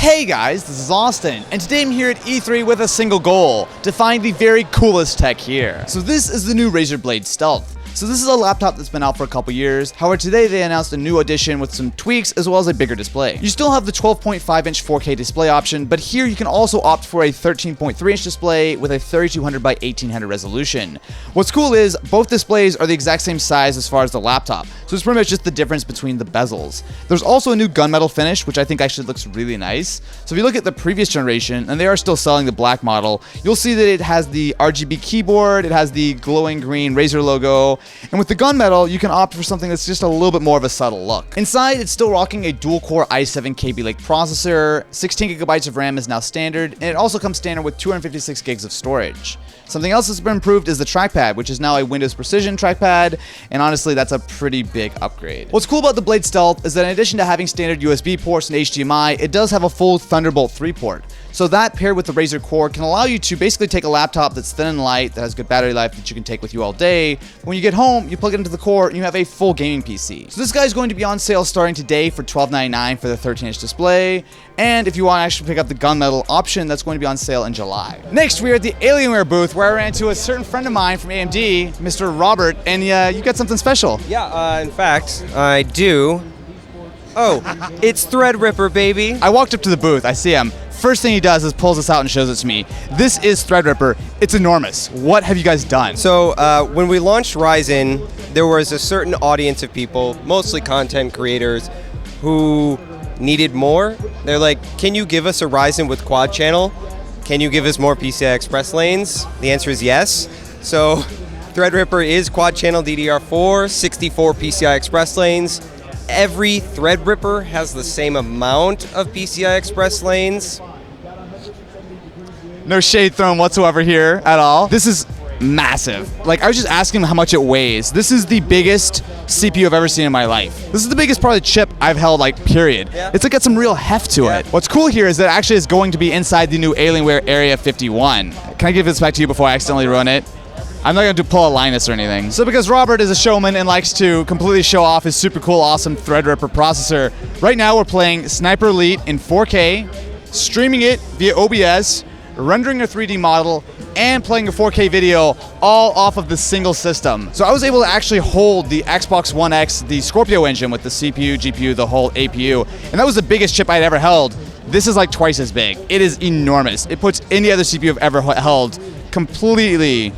Hey guys, this is Austin, and today I'm here at E3 with a single goal, to find the very coolest tech here. So this is the new Razer Blade Stealth. So this is a laptop that's been out for a couple years. However, today they announced a new edition with some tweaks as well as a bigger display. You still have the 12.5-inch 4K display option, but here you can also opt for a 13.3-inch display with a 3200 by 1800 resolution. What's cool is both displays are the exact same size as far as the laptop, so it's pretty much just the difference between the bezels. There's also a new gunmetal finish, which I think actually looks really nice. So if you look at the previous generation, and they are still selling the black model, you'll see that it has the RGB keyboard, it has the glowing green Razer logo, and with the gunmetal, you can opt for something that's just a little bit more of a subtle look. Inside, it's still rocking a dual-core i7 Kaby Lake processor, 16 GB of RAM is now standard, and it also comes standard with 256 gigs of storage. Something else that's been improved is the trackpad, which is now a Windows Precision trackpad, and honestly, that's a pretty big upgrade. What's cool about the Blade Stealth is that in addition to having standard USB ports and HDMI, it does have a full Thunderbolt 3 port. So that, paired with the Razer Core, can allow you to basically take a laptop that's thin and light, that has good battery life, that you can take with you all day. When you get home, you plug it into the core, and you have a full gaming PC. So this guy's going to be on sale starting today for $12.99 for the 13-inch display, and if you want to actually pick up the gunmetal option, that's going to be on sale in July. Next, we're at the Alienware booth, where I ran into a certain friend of mine from AMD, Mr. Robert, and you got something special. Yeah, in fact, I do. Oh, it's Threadripper, baby. I walked up to the booth, I see him. First thing he does is pulls this out and shows it to me. This is Threadripper. It's enormous. What have you guys done? So when we launched Ryzen, there was a certain audience of people, mostly content creators, who needed more. They're like, can you give us a Ryzen with quad channel? Can you give us more PCI Express lanes? The answer is yes. So Threadripper is quad channel DDR4, 64 PCI Express lanes. Every Threadripper has the same amount of PCI Express lanes. No shade thrown whatsoever here at all. This is massive. Like, I was just asking him how much it weighs. This is the biggest CPU I've ever seen in my life. This is the biggest part of the chip I've held, like, period. Yeah. It's like got some real heft to it. What's cool here is that it actually is going to be inside the new Alienware Area 51. Can I give this back to you before I accidentally ruin it? I'm not going to pull a Linus or anything. So because Robert is a showman and likes to completely show off his super cool, awesome Threadripper processor, right now we're playing Sniper Elite in 4K, streaming it via OBS, rendering a 3D model, and playing a 4K video all off of the single system. So I was able to actually hold the Xbox One X, the Scorpio engine with the CPU, GPU, the whole APU, and that was the biggest chip I'd ever held. This is like twice as big. It is enormous. It puts any other CPU I've ever held completely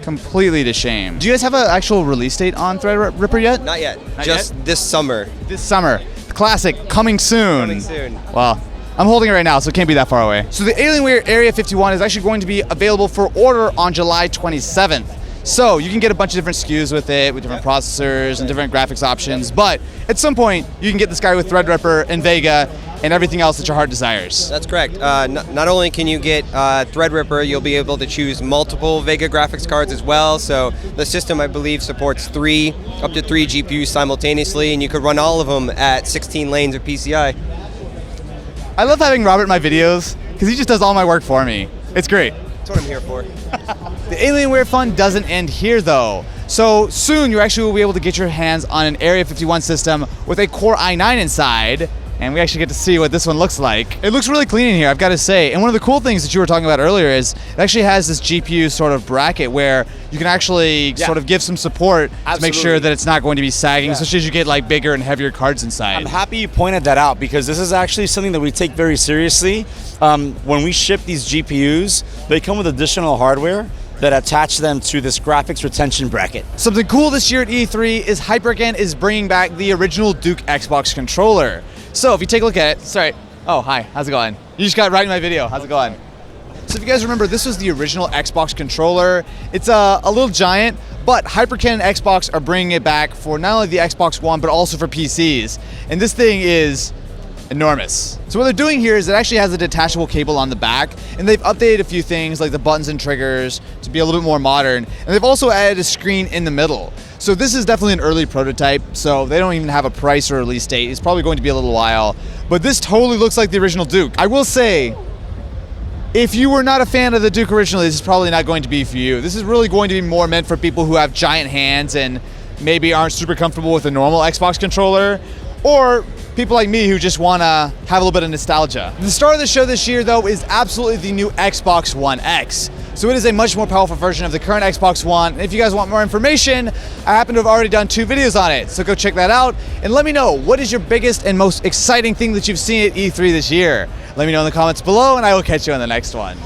to shame. Do you guys have an actual release date on Threadripper yet? Not yet. Not Just yet? this summer. This summer. Classic, coming soon. Coming soon. Well, I'm holding it right now, so it can't be that far away. So the Alienware Area 51 is actually going to be available for order on July 27th. So you can get a bunch of different SKUs with it, with different processors and different graphics options, but at some point, you can get this guy with Threadripper and Vega and everything else that your heart desires. That's correct. Not only can you get Threadripper, you'll be able to choose multiple Vega graphics cards as well. So the system, I believe, supports up to three GPUs simultaneously, and you could run all of them at 16 lanes of PCI. I love having Robert in my videos, because he just does all my work for me. It's great. That's what I'm here for. The Alienware fun doesn't end here though. So soon you actually will be able to get your hands on an Area 51 system with a Core i9 inside, and we actually get to see what this one looks like. It looks really clean in here, I've got to say. And one of the cool things that you were talking about earlier is it actually has this GPU sort of bracket where you can actually sort of give some support to make sure that it's not going to be sagging, especially as you get like bigger and heavier cards inside. I'm happy you pointed that out because this is actually something that we take very seriously. When we ship these GPUs, they come with additional hardware that attach them to this graphics retention bracket. Something cool this year at E3 is HyperAgain is bringing back the original Duke Xbox controller. So if you take a look at it, sorry. Oh, hi, how's it going? You just got right in my video, how's it going? So if you guys remember, this was the original Xbox controller. It's a little giant, but HyperAgain and Xbox are bringing it back for not only the Xbox One, but also for PCs. And this thing is enormous. So what they're doing here is it actually has a detachable cable on the back, and they've updated a few things like the buttons and triggers to be a little bit more modern, and they've also added a screen in the middle. So this is definitely an early prototype, so they don't even have a price or release date. It's probably going to be a little while, but this totally looks like the original Duke. I will say, if you were not a fan of the Duke originally, this is probably not going to be for you. This is really going to be more meant for people who have giant hands and maybe aren't super comfortable with a normal Xbox controller, or people like me who just want to have a little bit of nostalgia. The star of the show this year, though, is absolutely the new Xbox One X. So it is a much more powerful version of the current Xbox One. And if you guys want more information, I happen to have already done 2 videos on it. So go check that out and let me know, what is your biggest and most exciting thing that you've seen at E3 this year? Let me know in the comments below and I will catch you on the next one.